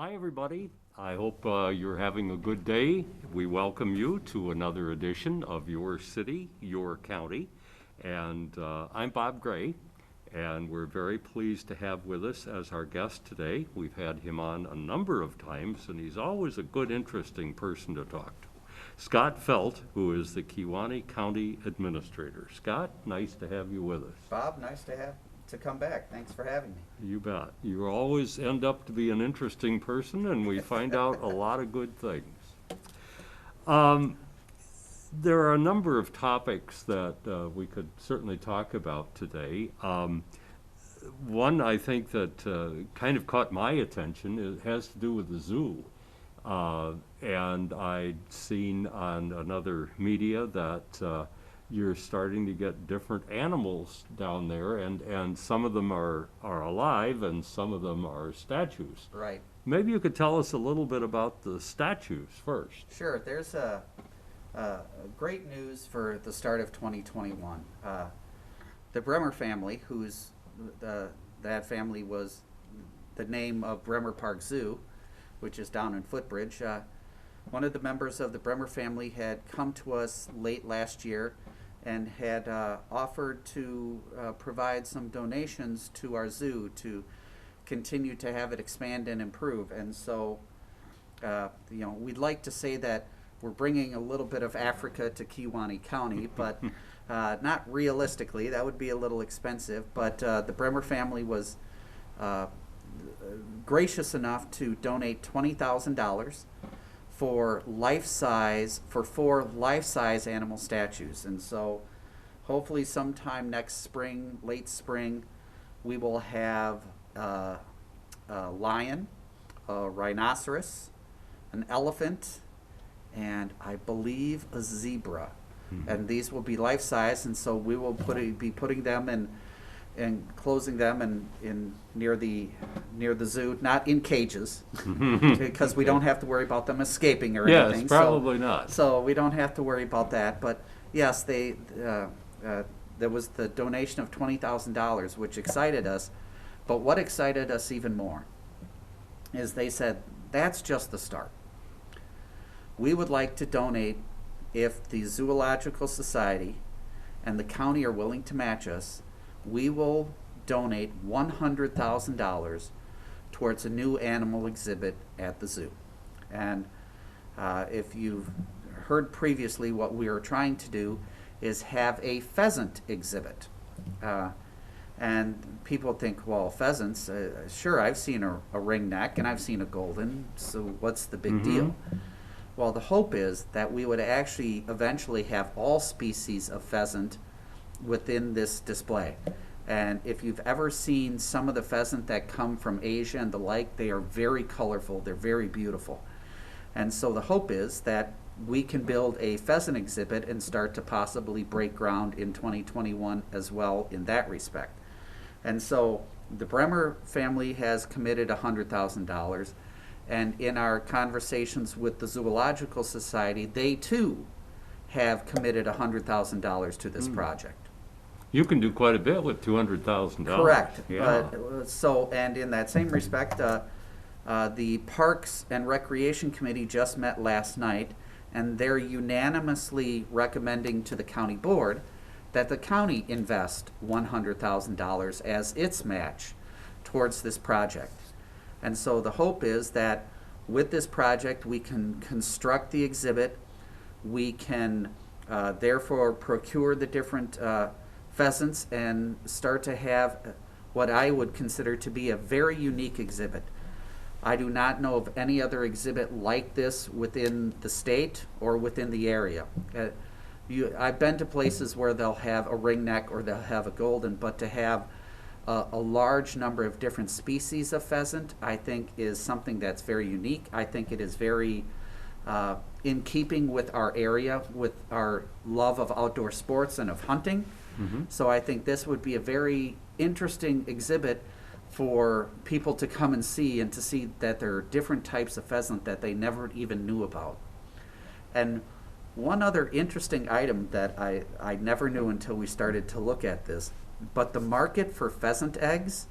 Hi, everybody. I hope you're having a good day. We welcome you to another edition of Your City, Your County. And I'm Bob Gray, and we're very pleased to have with us as our guest today. We've had him on a number of times, and he's always a good, interesting person to talk to. Scott Feldt, who is the Kewaunee County Administrator. Scott, nice to have you with us. Bob, nice to come back. Thanks for having me. You bet. You always end up to be an interesting person, and we find out a lot of good things. There are a number of topics that we could certainly talk about today. One I think that kind of caught my attention, it has to do with the zoo. And I'd seen on another media that you're starting to get different animals down there, and some of them are alive and some of them are statues. Right. Maybe you could tell us a little bit about the statues first. Sure. There's great news for the start of 2021. The Bremer family, that family was the name of Bremer Park Zoo, which is down in Footbridge. One of the members of the Bremer family had come to us late last year and had offered to provide some donations to our zoo to continue to have it expand and improve. And so, we'd like to say that we're bringing a little bit of Africa to Kewaunee County, but not realistically. That would be a little expensive. But the Bremer family was gracious enough to donate $20,000 for four life-size animal statues. And so hopefully sometime next spring, late spring, we will have a lion, a rhinoceros, an elephant, and I believe a zebra. Mm-hmm. And these will be life-size, and so we will be putting them and closing them in near the zoo, not in cages, because we don't have to worry about them escaping or anything. Yes, probably not. So we don't have to worry about that. But yes, there was the donation of $20,000, which excited us. But what excited us even more is they said, that's just the start. We would like to donate, if the Zoological Society and the county are willing to match us, we will donate $100,000 towards a new animal exhibit at the zoo. And if you've heard previously, what we are trying to do is have a pheasant exhibit. And people think, well, pheasants, sure, I've seen a ringneck and I've seen a golden, so what's the big deal? Well, the hope is that we would actually eventually have all species of pheasant within this display. And if you've ever seen some of the pheasant that come from Asia and the like, they are very colorful, they're very beautiful. And so the hope is that we can build a pheasant exhibit and start to possibly break ground in 2021 as well in that respect. And so the Bremer family has committed $100,000, and in our conversations with the Zoological Society, they too have committed $100,000 to this project. You can do quite a bit with $200,000. Correct. Yeah. And in that same respect, the Parks and Recreation Committee just met last night, and they're unanimously recommending to the county board that the county invest $100,000 as its match towards this project. And so the hope is that with this project, we can construct the exhibit, we can therefore procure the different pheasants and start to have what I would consider to be a very unique exhibit. I do not know of any other exhibit like this within the state or within the area. I've been to places where they'll have a ringneck or they'll have a golden, but to have a large number of different species of pheasant, I think is something that's very unique. I think it is very in keeping with our area, with our love of outdoor sports and of hunting. So I think this would be a very interesting exhibit for people to come and see, and to see that there are different types of pheasant that they never even knew about. And one other interesting item that I never knew until we started to look at this, but the market for pheasant eggs,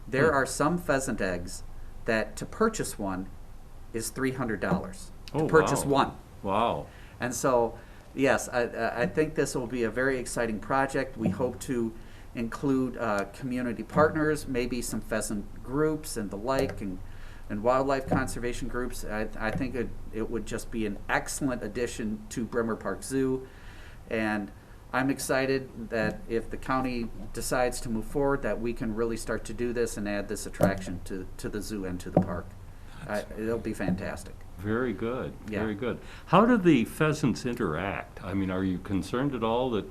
there are some pheasant eggs that to purchase one is $300 to Oh, purchase wow. one. Wow. And so, yes, I think this will be a very exciting project. We hope to include community partners, maybe some pheasant groups and the like, and wildlife conservation groups. I think it would just be an excellent addition to Bremer Park Zoo. And I'm excited that if the county decides to move forward, that we can really start to do this and add this attraction to the zoo and to the park. It'll be fantastic. Very good. Yeah. Very good. How do the pheasants interact? I mean, are you concerned at all that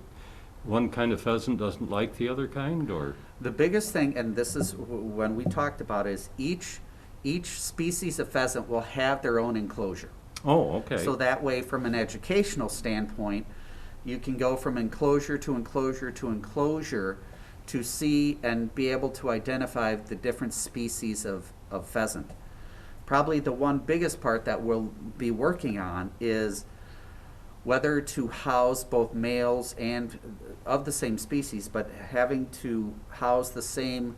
one kind of pheasant doesn't like the other kind, or? The biggest thing, and this is when we talked about, is each species of pheasant will have their own enclosure. Oh, okay. So that way, from an educational standpoint, you can go from enclosure to enclosure to enclosure to see and be able to identify the different species of pheasant. Probably the one biggest part that we'll be working on is whether to house both males and of the same species, but having to house the same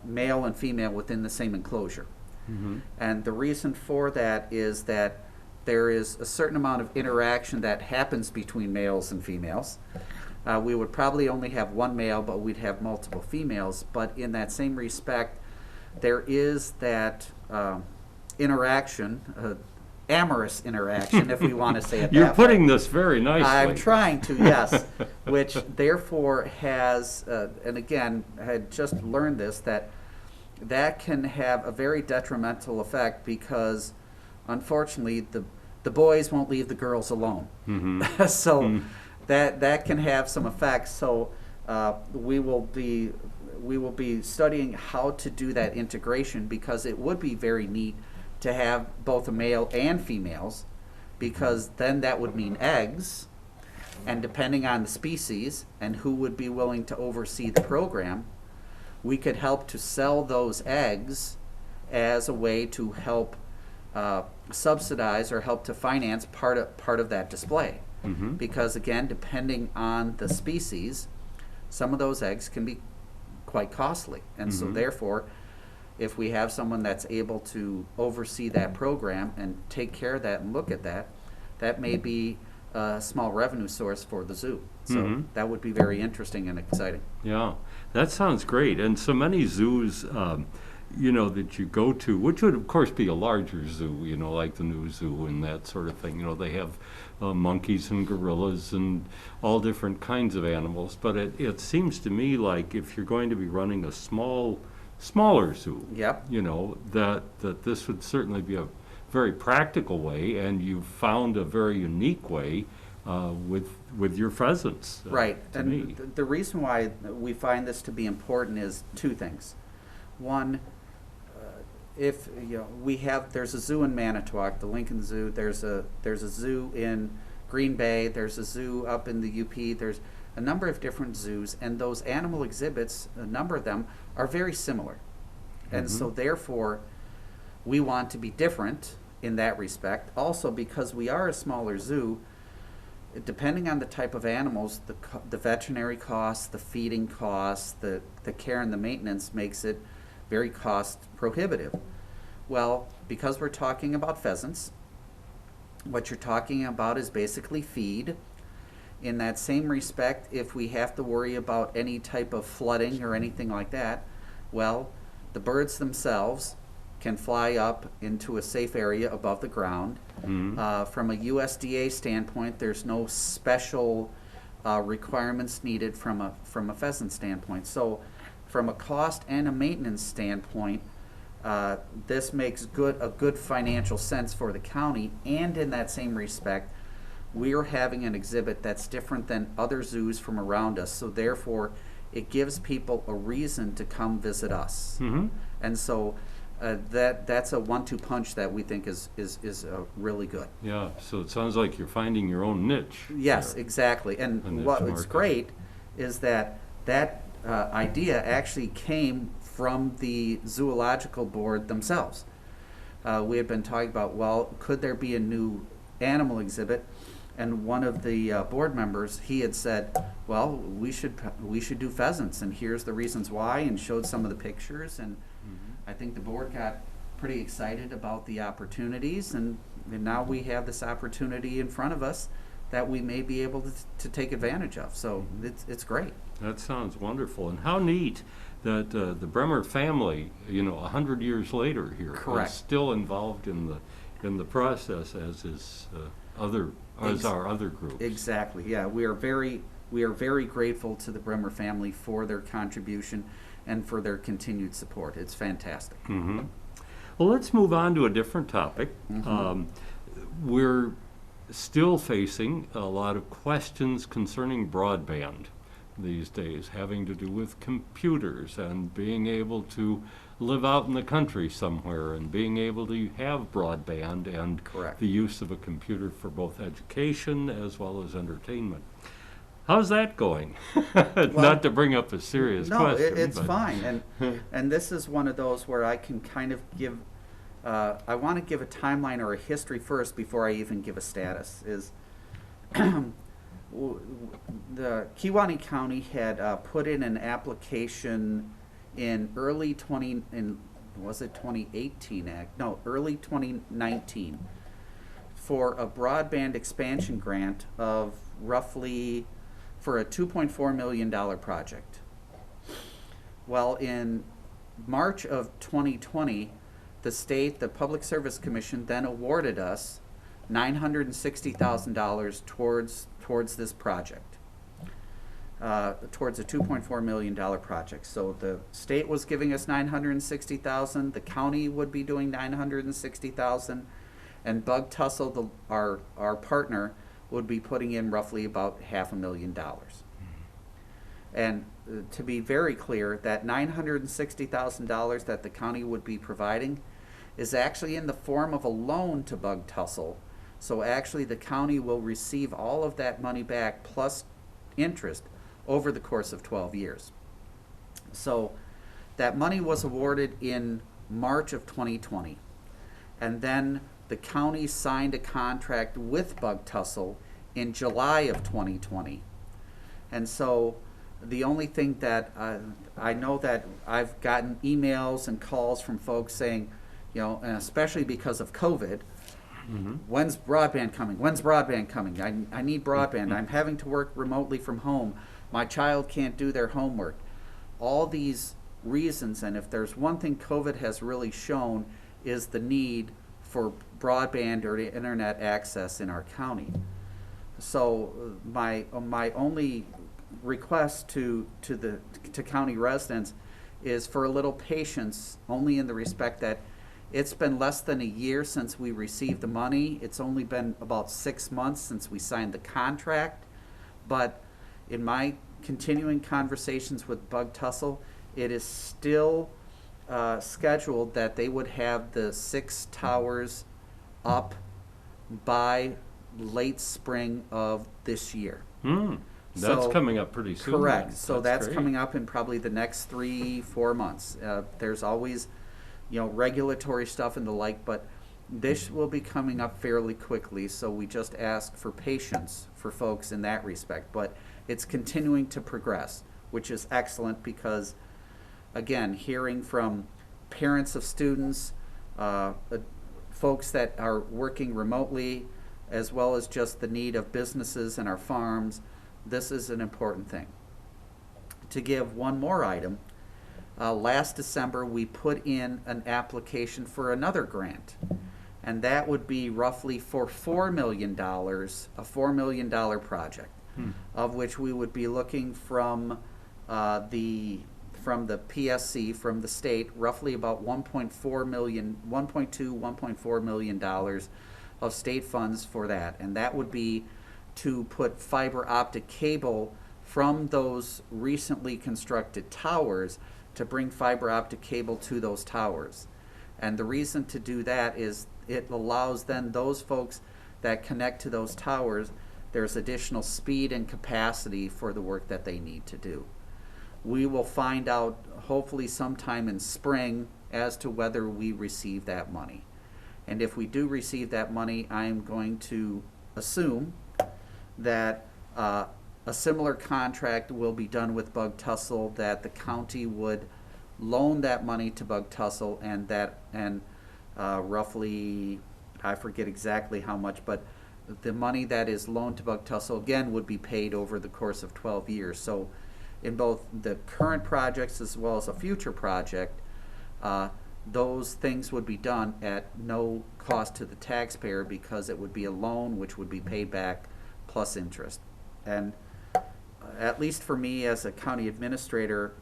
male and female within the same enclosure. Mm-hmm. And the reason for that is that there is a certain amount of interaction that happens between males and females. We would probably only have one male, but we'd have multiple females. But in that same respect, there is that interaction, amorous interaction, if we want to say it You're that putting way. this very nicely. I'm trying to, yes, which therefore has, and again, I had just learned this, that can have a very detrimental effect because, unfortunately, the boys won't leave the girls alone. Mm-hmm. So that can have some effects. So we will be studying how to do that integration, because it would be very neat to have both a male and females, because then that would mean eggs, and depending on the species and who would be willing to oversee the program, we could help to sell those eggs as a way to help subsidize or help to finance part of that display. Mm-hmm. Because again, depending on the species, some of those eggs can be quite costly. And so Mhm. therefore, if we have someone that's able to oversee that program and take care of that and look at that, that may be a small revenue source for the zoo. So Mhm. that would be very interesting and exciting. Yeah, that sounds great. And so many zoos, that you go to, which would of course be a larger zoo, like the new zoo and that sort of thing. They have monkeys and gorillas and all different kinds of animals. But it seems to me like if you're going to be running a smaller zoo, Yep. that this would certainly be a very practical way, and you've found a very unique way with your pheasants. Right. To And me. the reason why we find this to be important is two things. One, if there's a zoo in Manitowoc, the Lincoln Zoo. There's a zoo in Green Bay. There's a zoo up in the UP. There's a number of different zoos, and those animal exhibits, a number of them, are very similar. And so therefore, we want to be different in that respect. Also, because we are a smaller zoo, depending on the type of animals, the veterinary costs, the feeding costs, the care and the maintenance makes it very cost prohibitive. Well, because we're talking about pheasants, what you're talking about is basically feed. In that same respect, if we have to worry about any type of flooding or anything like that, well, the birds themselves can fly up into a safe area above the ground. Mhm. From a USDA standpoint, there's no special requirements needed from a pheasant standpoint. So from a cost and a maintenance standpoint, this makes a good financial sense for the county. And in that same respect, we're having an exhibit that's different than other zoos from around us. So therefore, it gives people a reason to come visit us. Mhm. And so that's a 1-2 punch that we think is really good. Yeah, so it sounds like you're finding your own niche. Yes, there. exactly. A And niche what's market. great is that idea actually came from the zoological board themselves. We had been talking about, well, could there be a new animal exhibit? And one of the board members, he had said, well, we should do pheasants, and here's the reasons why, and showed some of the pictures, and I think the board got pretty excited about the opportunities, and now we have this opportunity in front of us that we may be able to take advantage of. So it's great. That sounds wonderful. And how neat that the Bremer family, 100 years later here, Correct. is still involved in the process, as is our other groups. Exactly. Yeah, we are very grateful to the Bremer family for their contribution and for their continued support. It's fantastic. Mm-hmm. Well, let's move on to a different topic. Mm-hmm. We're still facing a lot of questions concerning broadband these days, having to do with computers and being able to live out in the country somewhere and being able to have broadband and Correct. the use of a computer for both education as well as entertainment. How's that going? Not to bring up a serious question. No, it's but fine. And this is one of those where I can kind of give, I want to give a timeline or a history first before I even give a status. Is the Kewaunee County had put in an application in early 2018 Act? No, early 2019 for a broadband expansion grant of roughly for a $2.4 million project. Well, in March of 2020, the Public Service Commission then awarded us $960,000 towards this project, towards a $2.4 million project. So the state was giving us $960,000, the county would be doing $960,000, and Bug Tussle, our partner, would be putting in roughly about $500,000. And to be very clear, that $960,000 that the county would be providing is actually in the form of a loan to Bug Tussle. So actually the county will receive all of that money back plus interest over the course of 12 years. So that money was awarded in March of 2020. And then the county signed a contract with Bug Tussle in July of 2020. And so the only thing that I know that I've gotten emails and calls from folks saying, and especially because of COVID, Mm-hmm. when's broadband coming? When's broadband coming? I need broadband. I'm having to work remotely from home. My child can't do their homework. All these reasons, and if there's one thing COVID has really shown, is the need for broadband or internet access in our county. So my only request to county residents is for a little patience, only in the respect that it's been less than a year since we received the money. It's only been about 6 months since we signed the contract. But in my continuing conversations with Bug Tussle, it is still scheduled that they would have the 6 towers up by late spring of this year. That's So- coming up pretty soon. Correct. then. So that's great. coming up in probably the next 3-4 months. There's always, regulatory stuff and the like, but this will be coming up fairly quickly. So we just ask for patience for folks in that respect. But it's continuing to progress, which is excellent because, again, hearing from parents of students, folks that are working remotely, as well as just the need of businesses and our farms, this is an important thing. To give one more item, last December we put in an application for another grant, and that would be roughly for $4 million, a $4 million project, of which we would be looking from the PSC, from the state, roughly about $1.4 million, $1.4 million of state funds for that, and that would be to put fiber optic cable from those recently constructed towers to bring fiber optic cable to those towers. And the reason to do that is it allows then those folks that connect to those towers, there's additional speed and capacity for the work that they need to do. We will find out hopefully sometime in spring as to whether we receive that money. And if we do receive that money, I am going to assume that a similar contract will be done with Bug Tussle, that the county would loan that money to Bug Tussle, and roughly, I forget exactly how much, but the money that is loaned to Bug Tussle again would be paid over the course of 12 years. So in both the current projects as well as a future project, those things would be done at no cost to the taxpayer because it would be a loan which would be paid back plus interest. And at least for me as a county administrator,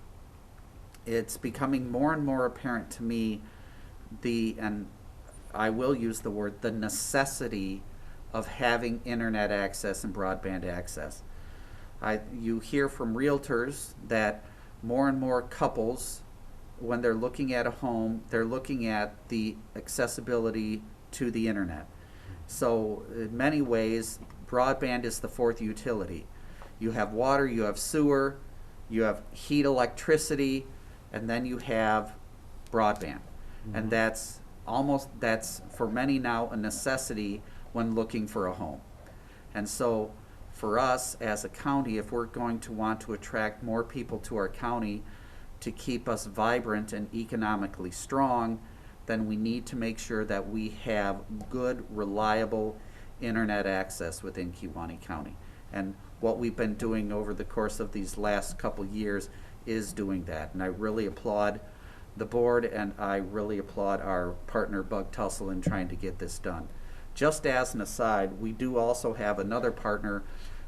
it's becoming more and more apparent to me and I will use the word, the necessity of having internet access and broadband access. You hear from realtors that more and more couples, when they're looking at a home, they're looking at the accessibility to the internet. So in many ways, broadband is the fourth utility. You have water, you have sewer, you have heat, electricity, and then you have broadband. And that's for many now a necessity when looking for a home. And so for us as a county, if we're going to want to attract more people to our county to keep us vibrant and economically strong, then we need to make sure that we have good, reliable internet access within Kewaunee County. And what we've been doing over the course of these last couple years is doing that. And I really applaud the board, and I really applaud our partner Bug Tussle in trying to get this done. Just as an aside, we do also have another partner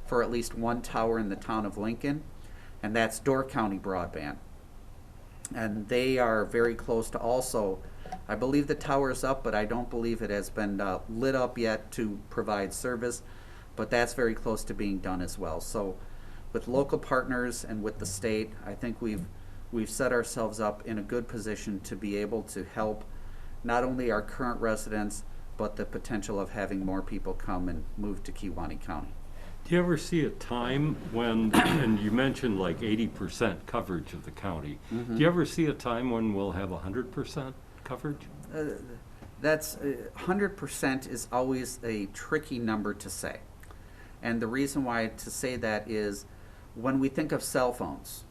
for at least one tower in the town of Lincoln, and that's Door County Broadband. And they are very close to also, I believe the tower is up, but I don't believe it has been lit up yet to provide service, but that's very close to being done as well. So with local partners and with the state, I think we've set ourselves up in a good position to be able to help not only our current residents, but the potential of having more people come and move to Kewaunee County. Do you ever see a time when, and you mentioned like 80% coverage of the county, do you ever see a time when we'll have 100% coverage? That's 100% is always a tricky number to say. And the reason why to say that is when we think of cell phones,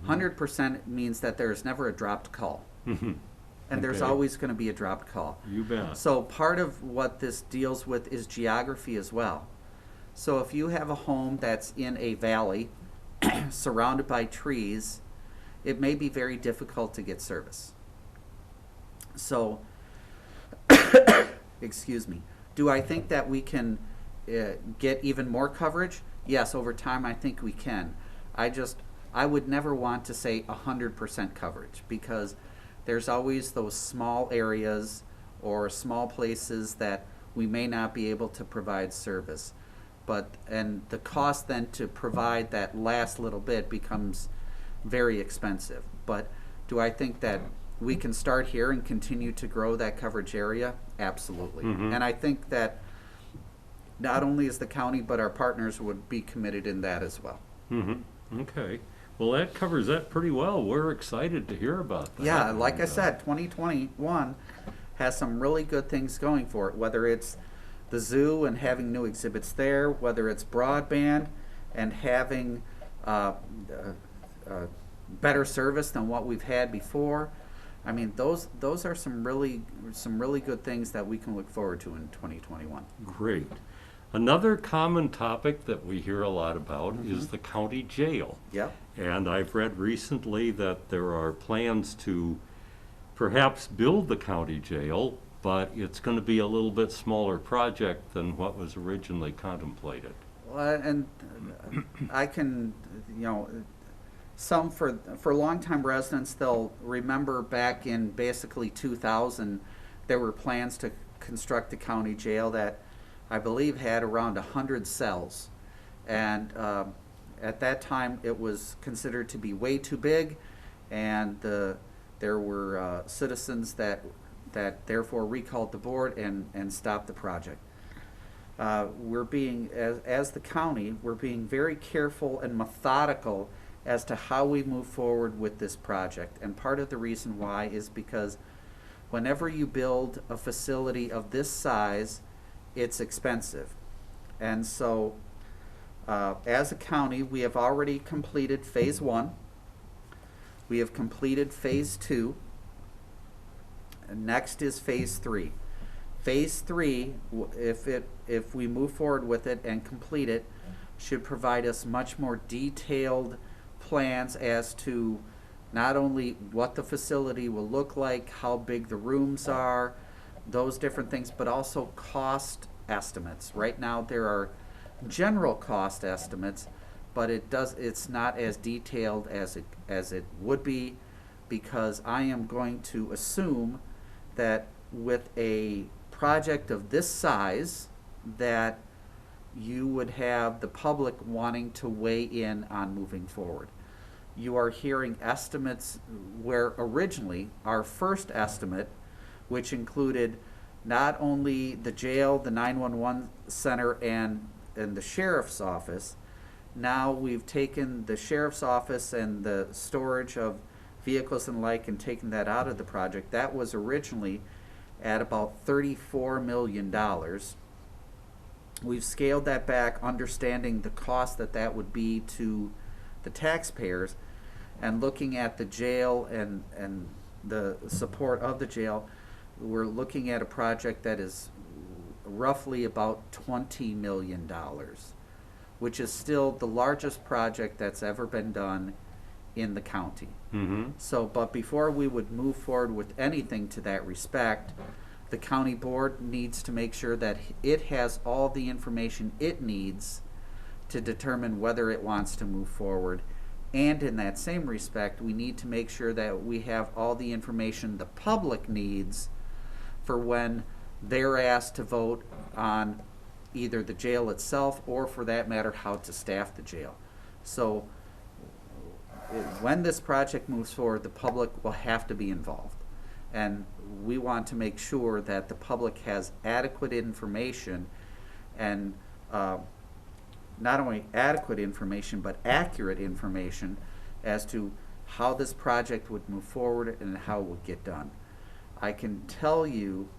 100% means that there is never a dropped call. And there's always going to be a dropped call. You bet. So part of what this deals with is geography as well. So if you have a home that's in a valley surrounded by trees, it may be very difficult to get service. So, excuse me, do I think that we can get even more coverage? Yes, over time I think we can. I would never want to say 100% coverage because there's always those small areas or small places that we may not be able to provide service. And the cost then to provide that last little bit becomes very expensive. But do I think that we can start here and continue to grow that coverage area? Absolutely. And I think that not only is the county, but our partners would be committed in that as well. Okay. Well, that covers that pretty well. We're excited to hear about that. Yeah, like I said, 2021 has some really good things going for it, whether it's the zoo and having new exhibits there, whether it's broadband and having better service than what we've had before. I mean, those are some really good things that we can look forward to in 2021. Great. Another common topic that we hear a lot about is the county jail. Yep. And I've read recently that there are plans to perhaps build the county jail, but it's going to be a little bit smaller project than what was originally contemplated. Well, and I can, some for longtime residents, they'll remember back in basically 2000, there were plans to construct a county jail that I believe had around 100 cells. And at that time, it was considered to be way too big, and there were citizens that therefore recalled the board and stopped the project. We're being, as the county, we're being very careful and methodical as to how we move forward with this project. And part of the reason why is because whenever you build a facility of this size, it's expensive. And so as a county, we have already completed phase 1. We have completed phase 2. And next is phase 3. Phase 3, if we move forward with it and complete it, should provide us much more detailed plans as to not only what the facility will look like, how big the rooms are, those different things, but also cost estimates. Right now there are general cost estimates, but it's not as detailed as it would be, because I am going to assume that with a project of this size, that you would have the public wanting to weigh in on moving forward. You are hearing estimates where originally our first estimate, which included not only the jail, the 911 center, and the sheriff's office. Now we've taken the sheriff's office and the storage of vehicles and like and taken that out of the project. That was originally at about $34 million. We've scaled that back, understanding the cost that would be to the taxpayers, and looking at the jail and the support of the jail. We're looking at a project that is roughly about $20 million, which is still the largest project that's ever been done in the county. Mm-hmm. So, but before we would move forward with anything to that respect, the county board needs to make sure that it has all the information it needs to determine whether it wants to move forward. And in that same respect, we need to make sure that we have all the information the public needs for when they're asked to vote on either the jail itself, or for that matter, how to staff the jail. So when this project moves forward, the public will have to be involved. And we want to make sure that the public has adequate information, and not only adequate information, but accurate information as to how this project would move forward and how it would get done. I can tell you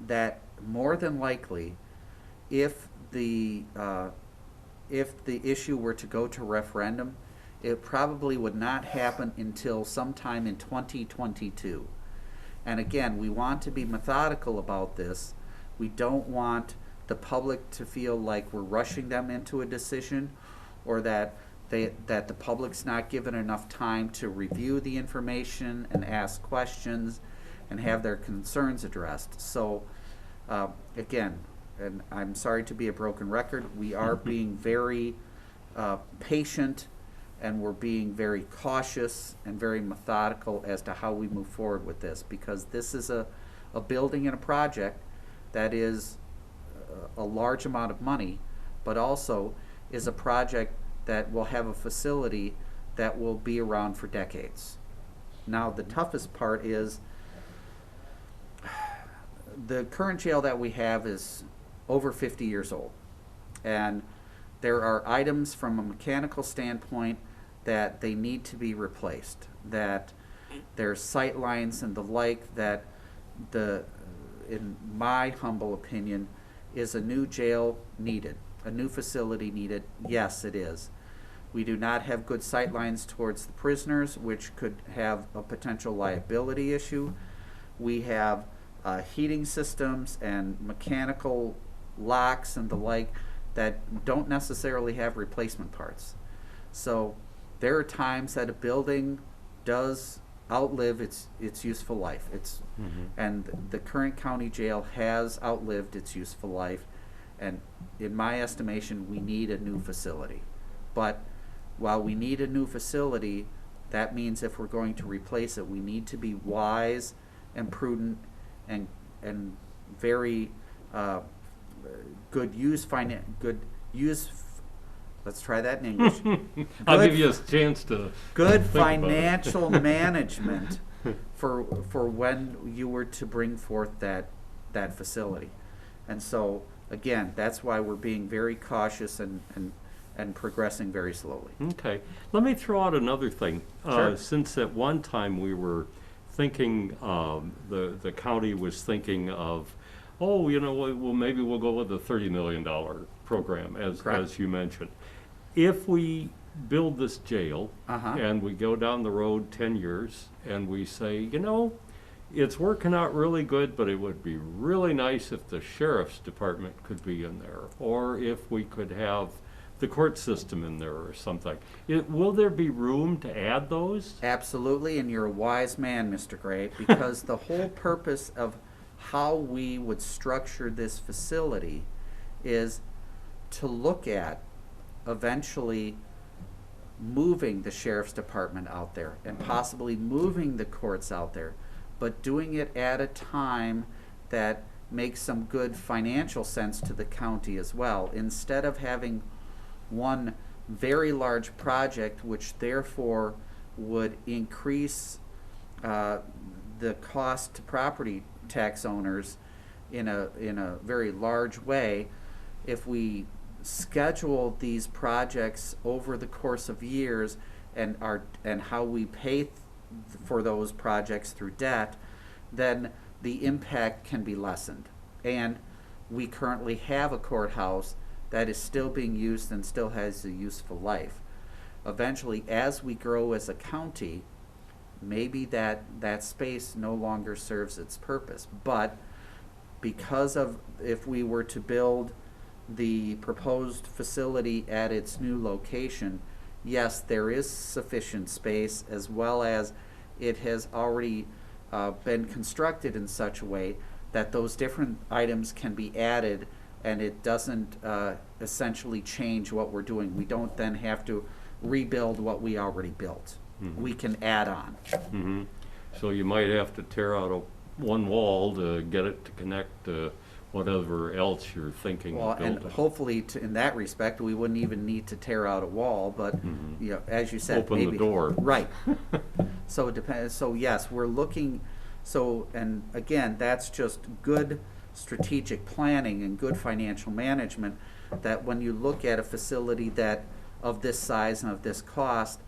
that more than likely, if the issue were to go to referendum, it probably would not happen until sometime in 2022. And again, we want to be methodical about this. We don't want the public to feel like we're rushing them into a decision, or that the public's not given enough time to review the information and ask questions and have their concerns addressed. So again, and I'm sorry to be a broken record, we are being very patient, and we're being very cautious and very methodical as to how we move forward with this, because this is a building and a project that is a large amount of money, but also is a project that will have a facility that will be around for decades. Now, the toughest part is the current jail that we have is over 50 years old, and there are items from a mechanical standpoint that they need to be replaced, that there's sight lines and the like that in my humble opinion, is a new jail needed, a new facility needed. Yes, it is. We do not have good sight lines towards the prisoners, which could have a potential liability issue. We have heating systems and mechanical locks and the like that don't necessarily have replacement parts. So there are times that a building does outlive its useful life. And the current county jail has outlived its useful life, and in my estimation, we need a new facility. But while we need a new facility, that means if we're going to replace it, we need to be wise and prudent and very good use. Let's try that in English. I'll give you a chance to Good think about it. financial management for when you were to bring forth that facility. And so, again, that's why we're being very cautious and progressing very slowly. Okay. Let me throw out another thing. Sure. Since at one time we were thinking, the county was thinking of, well, maybe we'll go with a $30 million program, as Correct. you mentioned. If we build this jail, Uh-huh. and we go down the road 10 years, and we say, you know, it's working out really good, but it would be really nice if the sheriff's department could be in there, or if we could have the court system in there or something. Will there be room to add those? Absolutely, and you're a wise man, Mr. Gray, because the whole purpose of how we would structure this facility is to look at eventually moving the sheriff's department out there and possibly moving the courts out there, but doing it at a time that makes some good financial sense to the county as well, instead of having one very large project which therefore would increase the cost to property tax owners in a very large way. If we schedule these projects over the course of years and how we pay for those projects through debt, then the impact can be lessened. And we currently have a courthouse that is still being used and still has a useful life. Eventually, as we grow as a county, maybe that space no longer serves its purpose. But because of, if we were to build the proposed facility at its new location, yes, there is sufficient space, as well as it has already been constructed in such a way that those different items can be added, and it doesn't essentially change what we're doing. We don't then have to rebuild what we already built. Mm-hmm. We can add on. Mm-hmm. So you might have to tear out one wall to get it to connect to whatever else you're thinking Well, of and building. hopefully, in that respect, we wouldn't even need to tear out a wall, but, Mhm. you know, as you said, Open the maybe. door. Right. So it depends, so yes, we're looking, and again, that's just good strategic planning and good financial management, that when you look at a facility that, of this size and of this cost,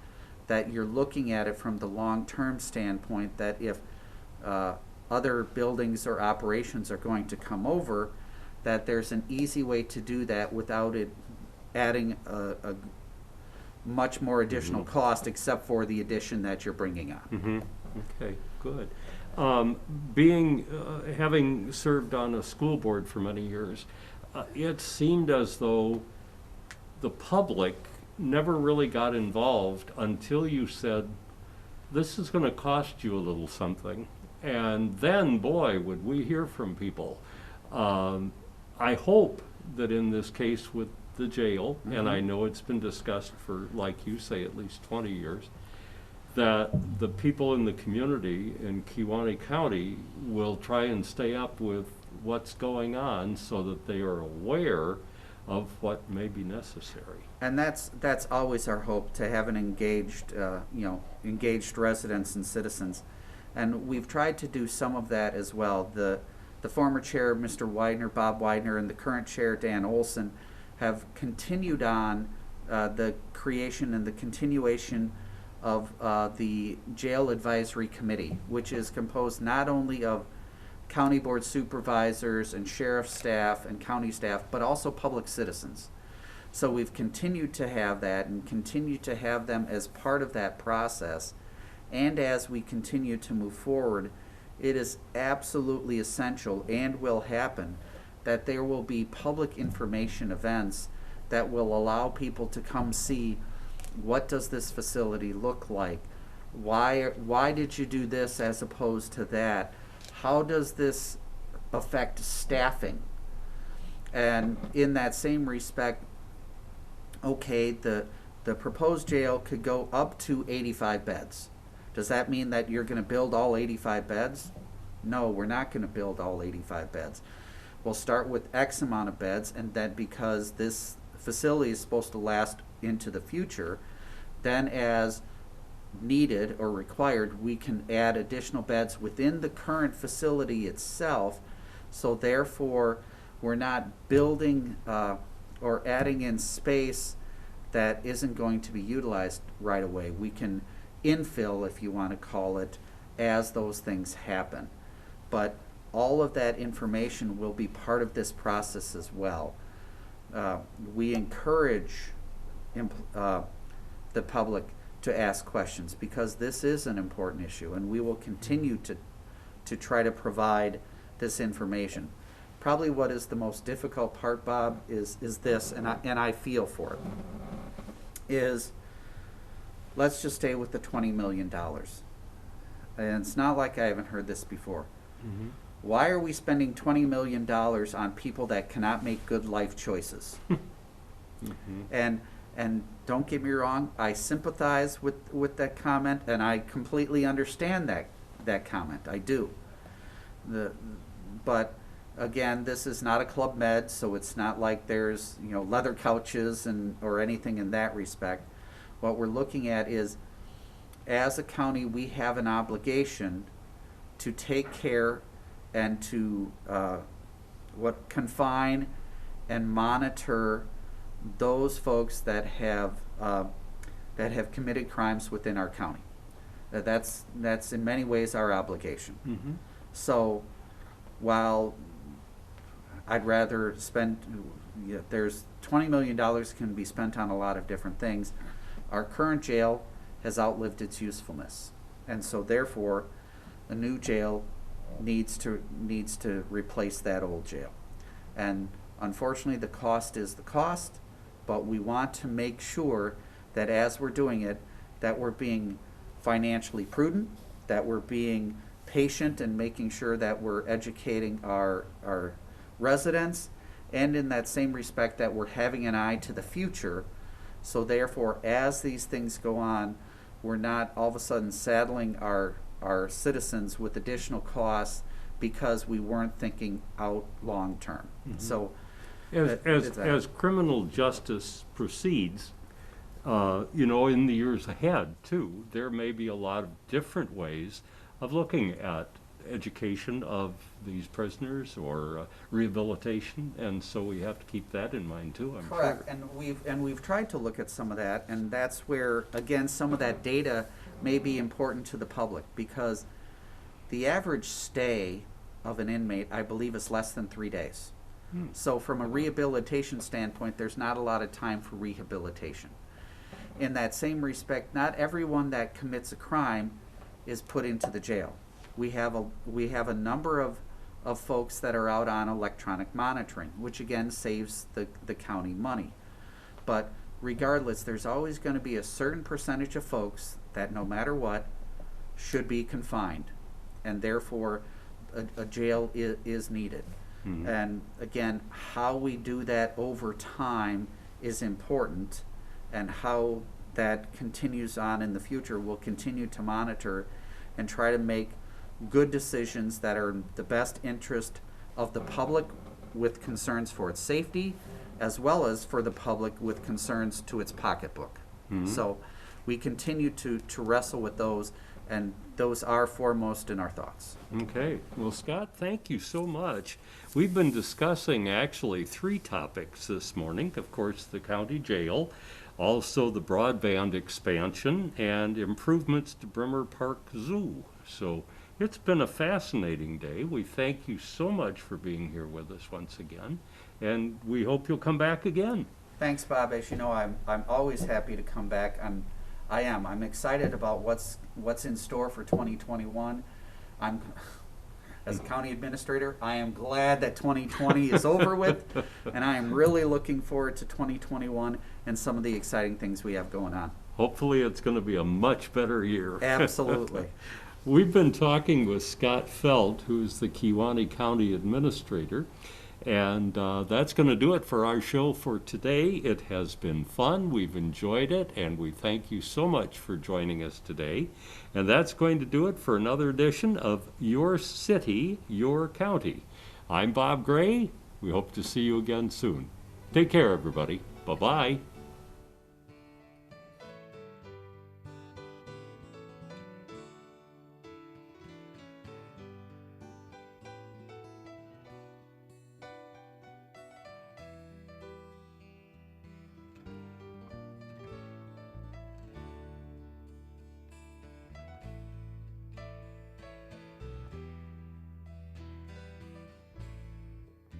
that you're looking at it from the long-term standpoint, that if other buildings or operations are going to come over, that there's an easy way to do that without it adding a much more additional Mhm. cost, except for the addition that you're bringing on. Mm-hmm. Okay, good. Having served on a school board for many years, it seemed as though the public never really got involved until you said, this is going to cost you a little something. And then, boy, would we hear from people. I hope that in this case with the jail, and I know it's been discussed for, like you say, at least 20 years, that the people in the community in Kewaunee County will try and stay up with what's going on so that they are aware of what may be necessary. And that's always our hope, to have an engaged, engaged residents and citizens. And we've tried to do some of that as well. The former chair, Mr. Widener, Bob Widener, and the current chair, Dan Olson, have continued on the creation and the continuation of the Jail Advisory Committee, which is composed not only of county board supervisors and sheriff staff and county staff, but also public citizens. So we've continued to have that and continue to have them as part of that process. And as we continue to move forward, it is absolutely essential, and will happen, that there will be public information events that will allow people to come see, what does this facility look like? Why did you do this as opposed to that? How does this affect staffing? And in that same respect, okay, the proposed jail could go up to 85 beds. Does that mean that you're going to build all 85 beds? No, we're not going to build all 85 beds. We'll start with X amount of beds, and then because this facility is supposed to last into the future, then as needed or required, we can add additional beds within the current facility itself. So therefore, we're not building or adding in space that isn't going to be utilized right away. We can infill, if you want to call it, as those things happen. But all of that information will be part of this process as well. We encourage the public to ask questions, because this is an important issue, and we will continue to try to provide this information. Probably what is the most difficult part, Bob, is this, and I feel for it, is let's just stay with the $20 million. And it's not like I haven't heard this before. Mhm. Why are we spending $20 million on people that cannot make good life choices? Mhm. And don't get me wrong, I sympathize with that comment, and I completely understand that comment. I do. But again, this is not a Club Med, so it's not like there's, you know, leather couches or anything in that respect. What we're looking at is, as a county, we have an obligation to take care and to confine and monitor those folks that have committed crimes within our county. That's in many ways our obligation. Mhm. So while I'd rather spend, there's $20 million can be spent on a lot of different things. Our current jail has outlived its usefulness, and so therefore a new jail needs to replace that old jail. And unfortunately, the cost is the cost, but we want to make sure that as we're doing it, that we're being financially prudent, that we're being patient and making sure that we're educating our residents, and in that same respect that we're having an eye to the future. So therefore, as these things go on, we're not all of a sudden saddling our citizens with additional costs because we weren't thinking out long term. Mhm. So As criminal justice proceeds, you know, in the years ahead too, there may be a lot of different ways of looking at education of these prisoners or rehabilitation, and so we have to keep that in mind too, I'm correct, sure. and we've tried to look at some of that, and that's where again some of that data may be important to the public, because the average stay of an inmate, I believe, is less than 3 days. Hmm. So from a rehabilitation standpoint, there's not a lot of time for rehabilitation. In that same respect, not everyone that commits a crime is put into the jail. We have a number of folks that are out on electronic monitoring, which again saves the county money. But regardless, there's always going to be a certain percentage of folks that no matter what should be confined, and therefore a jail is needed. Mhm. And again, how we do that over time is important, and how that continues on in the future, we'll continue to monitor and try to make good decisions that are in the best interest of the public with concerns for its safety, as well as for the public with concerns to its pocketbook. Mhm. So we continue to wrestle with those, and those are foremost in our thoughts. Okay. Well, Scott, thank you so much. We've been discussing actually 3 topics this morning. Of course, the county jail, also the broadband expansion, and improvements to Bremer Park Zoo. So it's been a fascinating day. We thank you so much for being here with us once again, and we hope you'll come back again. Thanks, Bob. As you know, I'm always happy to come back. I'm excited about what's in store for 2021. As a county administrator, I am glad that 2020 is over with, and I am really looking forward to 2021 and some of the exciting things we have going on. Hopefully, it's going to be a much better year. Absolutely. We've been talking with Scott Feldt, who's the Kewaunee County Administrator, and that's going to do it for our show for today. It has been fun. We've enjoyed it, and we thank you so much for joining us today. And that's going to do it for another edition of Your City, Your County. I'm Bob Gray. We hope to see you again soon. Take care, everybody. Bye-bye.